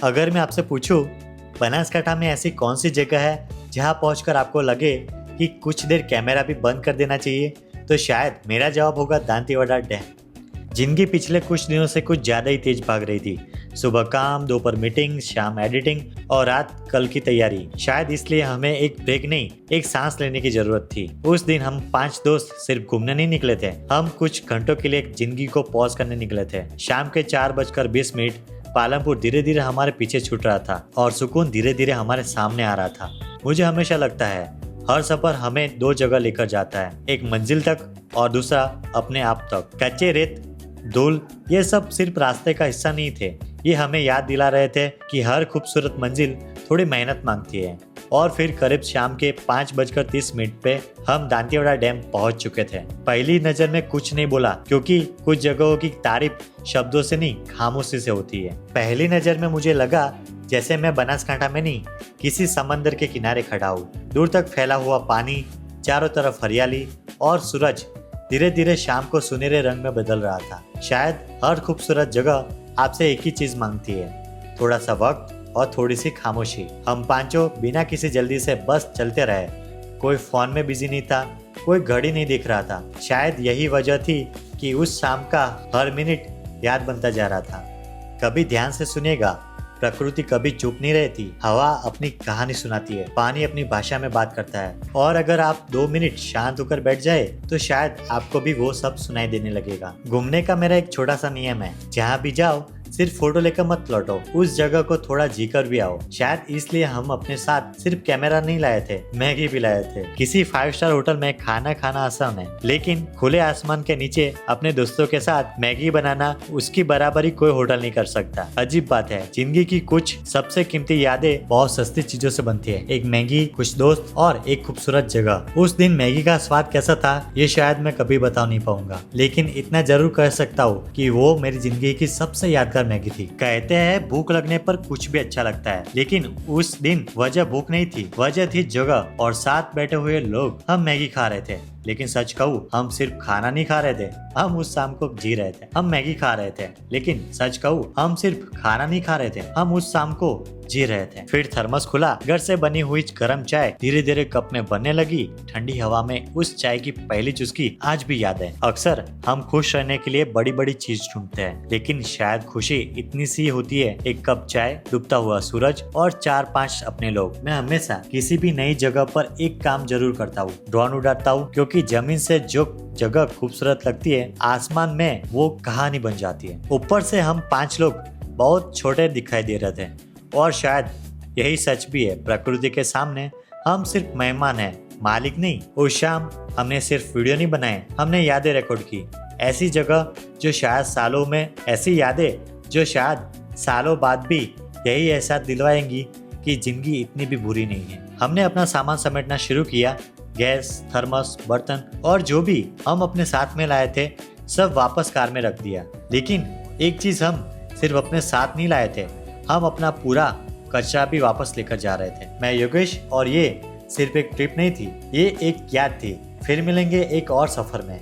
अगर मैं आपसे पूछूं, बनासकांठा में ऐसी कौन सी जगह है जहां पहुंचकर आपको लगे कि कुछ देर कैमरा भी बंद कर देना चाहिए, तो शायद मेरा जवाब होगा दांतीवाड़ा डैम। जिंदगी पिछले कुछ दिनों से कुछ ज्यादा ही तेज भाग रही थी। सुबह काम, दोपहर मीटिंग, शाम एडिटिंग और रात कल की तैयारी। शायद इसलिए हमें एक ब्रेक नहीं, एक सांस लेने की जरूरत थी। उस दिन हम 5 दोस्त सिर्फ घूमने नहीं निकले थे, हम कुछ घंटों के लिए जिंदगी को पॉज करने निकले थे। शाम के 4:20 पालमपुर धीरे धीरे हमारे पीछे छूट रहा था और सुकून धीरे धीरे हमारे सामने आ रहा था। मुझे हमेशा लगता है हर सफर हमें 2 जगह लेकर जाता है, एक मंजिल तक और दूसरा अपने आप तक। कच्चे रेत, धूल, ये सब सिर्फ रास्ते का हिस्सा नहीं थे, ये हमें याद दिला रहे थे कि हर खूबसूरत मंजिल थोड़ी मेहनत मांगती है। और फिर करीब शाम के 5:30 पे हम दांतीवाड़ा डैम पहुंच चुके थे। पहली नजर में कुछ नहीं बोला, क्योंकि कुछ जगहों की तारीफ शब्दों से नहीं, खामोशी से होती है। पहली नजर में मुझे लगा जैसे मैं बनासकांठा में नहीं, किसी समंदर के किनारे खड़ा हूँ। दूर तक फैला हुआ पानी, चारों तरफ हरियाली और सूरज धीरे धीरे शाम को सुनहरे रंग में बदल रहा था। शायद हर खूबसूरत जगह आपसे एक ही चीज मांगती है, थोड़ा सा वक्त और थोड़ी सी खामोशी। हम पांचों बिना किसी जल्दी से बस चलते रहे। कोई फोन में बिजी नहीं था, कोई घड़ी नहीं देख रहा था। शायद यही वजह थी कि उस शाम का हर मिनट याद बनता जा रहा था। कभी ध्यान से सुनिएगा, प्रकृति कभी चुप नहीं रहती। हवा अपनी कहानी सुनाती है, पानी अपनी भाषा में बात करता है, और अगर आप 2 मिनट शांत होकर बैठ जाए तो शायद आपको भी वो सब सुनाई देने लगेगा। घूमने का मेरा एक छोटा सा नियम है, जहाँ भी जाओ सिर्फ फोटो लेकर मत लौटो, उस जगह को थोड़ा जीकर भी आओ। शायद इसलिए हम अपने साथ सिर्फ कैमरा नहीं लाए थे, मैगी भी लाए थे। किसी 5 स्टार होटल में खाना खाना आसान है, लेकिन खुले आसमान के नीचे अपने दोस्तों के साथ मैगी बनाना, उसकी बराबरी कोई होटल नहीं कर सकता। अजीब बात है, जिंदगी की कुछ सबसे कीमती यादें बहुत सस्ती चीजों से बनती है। एक मैगी, कुछ दोस्त और एक खूबसूरत जगह। उस दिन मैगी का स्वाद कैसा था ये शायद मैं कभी बता नहीं पाऊंगा, लेकिन इतना जरूर कह सकता हूँ कि वो मेरी जिंदगी की सबसे यादगार मैगी थी। कहते हैं भूख लगने पर कुछ भी अच्छा लगता है, लेकिन उस दिन वजह भूख नहीं थी, वजह थी जगह और साथ बैठे हुए लोग। हम मैगी खा रहे थे, लेकिन सच कहूँ हम सिर्फ खाना नहीं खा रहे थे, हम उस शाम को जी रहे थे। हम मैगी खा रहे थे, लेकिन सच कहूँ हम सिर्फ खाना नहीं खा रहे थे, हम उस शाम को जी रहे थे। फिर थर्मस खुला, घर से बनी हुई गर्म चाय धीरे धीरे कप में बनने लगी। ठंडी हवा में उस चाय की पहली चुस्की आज भी याद है। अक्सर हम खुश रहने के लिए बड़ी बड़ी चीज ढूंढते हैं, लेकिन शायद खुशी इतनी सी होती है, एक कप चाय, डूबता हुआ सूरज और 4-5 अपने लोग। मैं हमेशा किसी भी नई जगह पर एक काम जरूर करता हूँ, ड्रोन उड़ाता हूँ, क्योंकि जमीन से जो जगह खूबसूरत लगती है, आसमान में वो कहानी बन जाती है। ऊपर से हम 5 लोग बहुत छोटे दिखाई दे रहे थे, और शायद यही सच भी है। प्रकृति के सामने हम सिर्फ मेहमान हैं, मालिक नहीं। उस शाम हमने सिर्फ वीडियो नहीं बनाए, हमने यादें रिकॉर्ड की। ऐसी जगह जो शायद सालों में, ऐसी यादें जो शायद सालों बाद भी यही एहसास दिलवाएंगी कि जिंदगी इतनी भी बुरी नहीं है। हमने अपना सामान समेटना शुरू किया। गैस, थर्मस, बर्तन और जो भी हम अपने साथ में लाए थे सब वापस कार में रख दिया। लेकिन एक चीज हम सिर्फ अपने साथ नहीं लाए थे, हम अपना पूरा कचरा भी वापस लेकर जा रहे थे। मैं योगेश, और ये सिर्फ एक ट्रिप नहीं थी, ये एक याद थी। फिर मिलेंगे एक और सफर में।